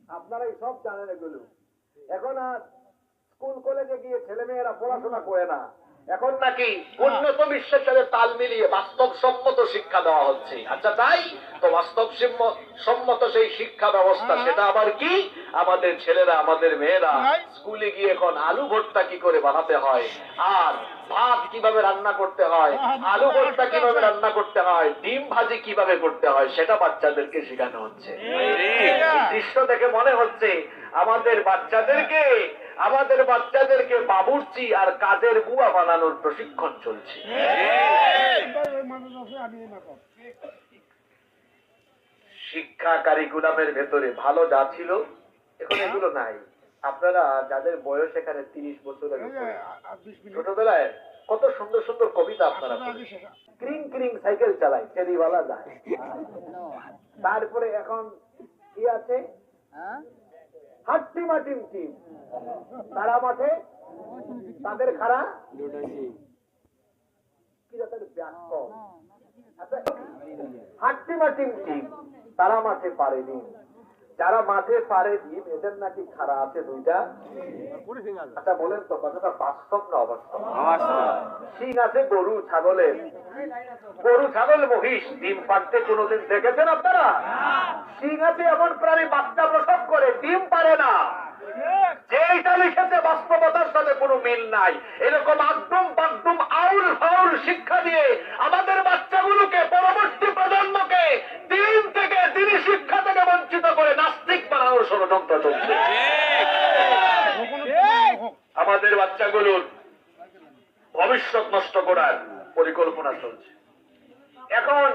আপনারাই সব জানেন এগুলো। এখন আর স্কুল কলেজে গিয়ে ছেলেমেয়েরা পড়াশোনা করে না, এখন নাকি উন্নত বিশ্বের সাথে তাল মিলিয়ে বাস্তবসম্মত শিক্ষা দেওয়া হচ্ছে। আচ্ছা তাই তো, বাস্তবসম্মত সেই শিক্ষা ব্যবস্থা, সেটা আবার কি? আমাদের ছেলেরা, আমাদের মেয়েরা স্কুলে গিয়ে এখন আলু ভর্তা কি করে বানাতে হয়, আর ভাত কিভাবে রান্না করতে হয়, আলু ভর্তা কিভাবে রান্না করতে হয়, ডিম ভাজি কিভাবে করতে হয়, সেটা বাচ্চাদেরকে শেখানো হচ্ছে। দৃশ্য দেখে মনে হচ্ছে আমাদের বাচ্চাদেরকে বাবুর্চি আর কাজের বুয়া বানানোর প্রশিক্ষণ চলছে। শিক্ষা কারিকুলামের ভেতরে ভালো যা ছিল এখন এগুলো নাই। আপনারা যাদের বয়স এখানে 30 বছরের উপরে, ছোটবেলায় কত সুন্দর সুন্দর কবিতা আপনারা পড়েছেন। ক্রিং ক্রিং সাইকেল চালায়, ফেরিওয়ালা যায়। তারপরে এখন কি আছে, হাট্টি মাটিম টিম, তারা মাঠে তাদের খাড়া কি তাদের ব্যাক, হাট্টি মাটিম টিম, তারা মাঠে পারেনি। যারা মাঠে পারেনি এদের নাকি খাড়া আছে দুইটা। আচ্ছা বলেন তো, কথাটা বাস্তব না অবাস্তব? শিং আছে গরু ছাগলের, গরু ছাগল মহিষ ডিম পাড়তে কোনোদিন দেখেছেন আপনারা? শিং আছে এমন প্রাণী বাচ্চা প্রসব করে, ডিম পারে না। যেটা লিখেছে বাস্তবতার সাথে কোনো মিল নাই। এরকম একদম বাকদম আউল ফাউল শিক্ষা দিয়ে আমাদের বাচ্চাগুলোকে, পরবর্তী প্রজন্মকে দিন থেকে, দিনই শিক্ষা থেকে বঞ্চিত করে নাস্তিক বানানোর ষড়যন্ত্র চলছে। আমাদের বাচ্চাগুলোর ভবিষ্যৎ নষ্ট করার পরিকল্পনা চলছে। এখন